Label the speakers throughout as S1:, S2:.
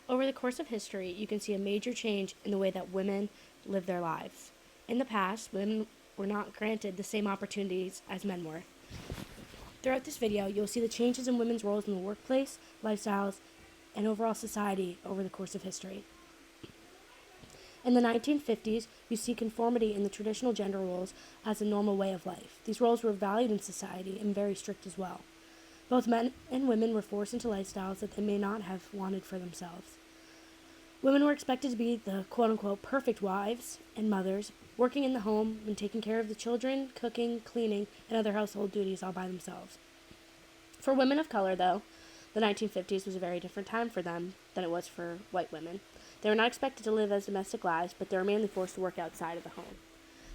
S1: Over the course of history, you can see a major change in the way that women live their lives. In the past, women were not granted the same opportunities as men were. Throughout this video, you'll see the changes in women's roles in the workplace, lifestyles, and overall society over the course of history. In the 1950s, you see conformity in the traditional gender roles as a normal way of life. These roles were valued in society and very strict as well. Both men and women were forced into lifestyles that they may not have wanted for themselves. Women were expected to be the quote-unquote perfect wives and mothers, working in the home and taking care of the children, cooking, cleaning, and other household duties all by themselves. For women of color, though, the 1950s was a very different time for them than it was for white women. They were not expected to live as domestic lives, but they were mainly forced to work outside of the home.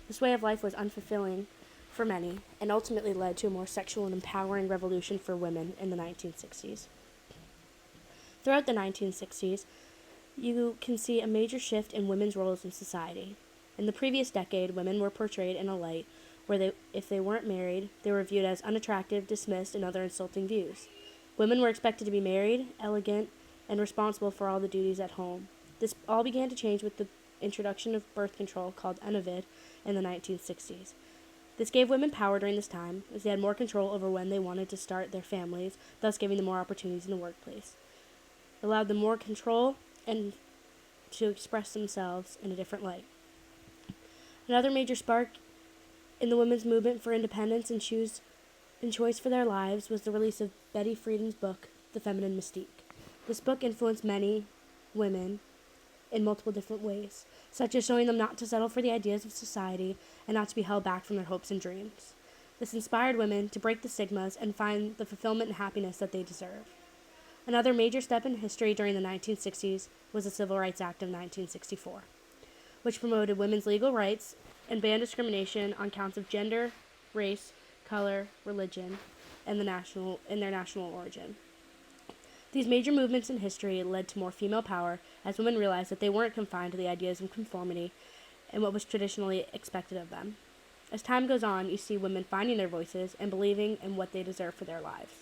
S1: This way of life was unfulfilling for many and ultimately led to a more sexual and empowering revolution for women in the 1960s. Throughout the 1960s, you can see a major shift in women's roles in society. In the previous decade, women were portrayed in a light where if they weren't married, they were viewed as unattractive, dismissed, and other insulting views. Women were expected to be married, elegant, and responsible for all the duties at home. This all began to change with the introduction of birth control called Enovid in the 1960s. This gave women power during this time, as they had more control over when they wanted to start their families, thus giving them more opportunities in the workplace. It allowed them more control and to express themselves in a different light. Another major spark in the women's movement for independence and choice for their lives was the release of Betty Friedan's book, The Feminine Mystique. This book influenced many women in multiple different ways, such as showing them not to settle for the ideas of society and not to be held back from their hopes and dreams. This inspired women to break the stigmas and find the fulfillment and happiness that they deserve. Another major step in history during the 1960s was the Civil Rights Act of 1964, which promoted women's legal rights and banned discrimination on counts of gender, race, color, religion, and their national origin. These major movements in history led to more female power as women realized that they weren't confined to the ideas of conformity and what was traditionally expected of them. As time goes on, you see women finding their voices and believing in what they deserve for their lives.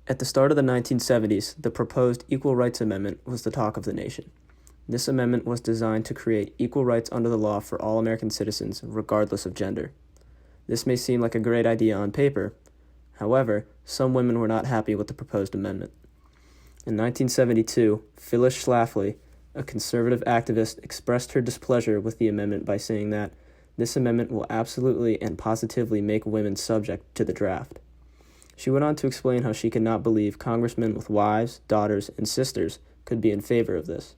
S2: At the start of the 1970s, the proposed Equal Rights Amendment was the talk of the nation. This amendment was designed to create equal rights under the law for all American citizens, regardless of gender. This may seem like a great idea on paper. However, some women were not happy with the proposed amendment. In 1972, Phyllis Schlafly, a conservative activist, expressed her displeasure with the amendment by saying that this amendment will absolutely and positively make women subject to the draft. She went on to explain how she could not believe congressmen with wives, daughters, and sisters could be in favor of this.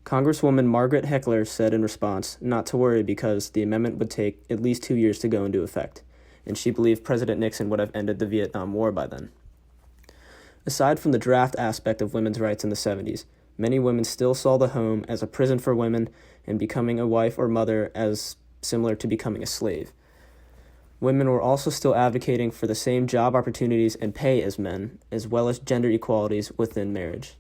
S2: Congresswoman Margaret Heckler said in response not to worry because the amendment would take at least 2 years to go into effect, and she believed President Nixon would have ended the Vietnam War by then. Aside from the draft aspect of women's rights in the 70s, many women still saw the home as a prison for women and becoming a wife or mother as similar to becoming a slave. Women were also still advocating for the same job opportunities and pay as men, as well as gender equalities within marriage.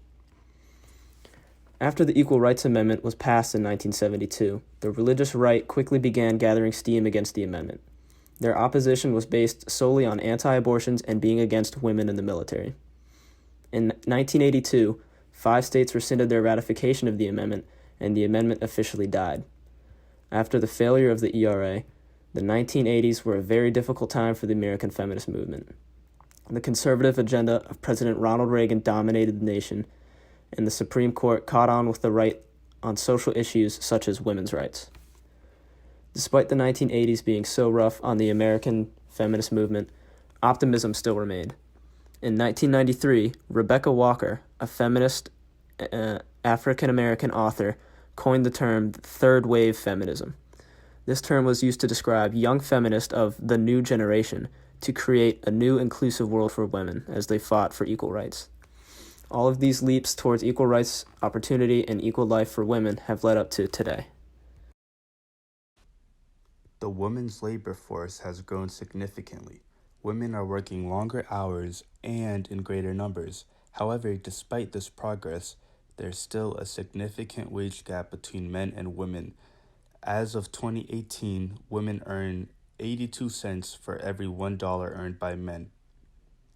S2: After the Equal Rights Amendment was passed in 1972, the religious right quickly began gathering steam against the amendment. Their opposition was based solely on anti-abortions and being against women in the military. In 1982, 5 states rescinded their ratification of the amendment, and the amendment officially died. After the failure of the ERA, the 1980s were a very difficult time for the American feminist movement. The conservative agenda of President Ronald Reagan dominated the nation, and the Supreme Court caught on with the right on social issues such as women's rights. Despite the 1980s being so rough on the American feminist movement, optimism still remained. In 1993, Rebecca Walker, a feminist African-American author, coined the term third wave feminism. This term was used to describe young feminists of the new generation to create a new inclusive world for women as they fought for equal rights. All of these leaps towards equal rights, opportunity, and equal life for women have led up to today.
S3: The women's labor force has grown significantly. Women are working longer hours and in greater numbers. However, despite this progress, there's still a significant wage gap between men and women. As of 2018, women earn 82 cents for every $1 earned by men.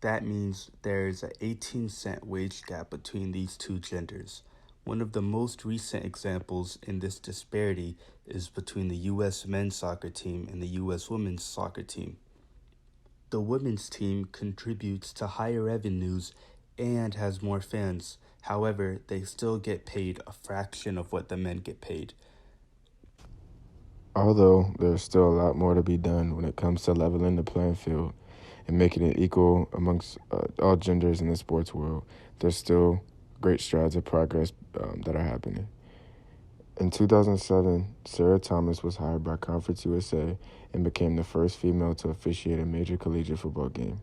S3: That means there is an 18-cent wage gap between these two genders. One of the most recent examples in this disparity is between the U.S. men's soccer team and the U.S. women's soccer team. The women's team contributes to higher revenues and has more fans. However, they still get paid a fraction of what the men get paid.
S4: Although there's still a lot more to be done when it comes to leveling the playing field and making it equal amongst all genders in the sports world, there's still great strides of progress that are happening. In 2007, Sarah Thomas was hired by Conference USA and became the first female to officiate a major collegiate football game.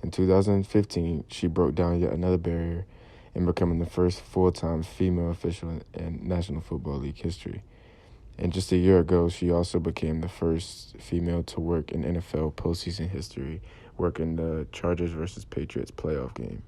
S4: In 2015, she broke down yet another barrier in becoming the first full-time female official in National Football League history. And just a year ago, she also became the first female to work in NFL postseason history, working the Chargers versus Patriots playoff game.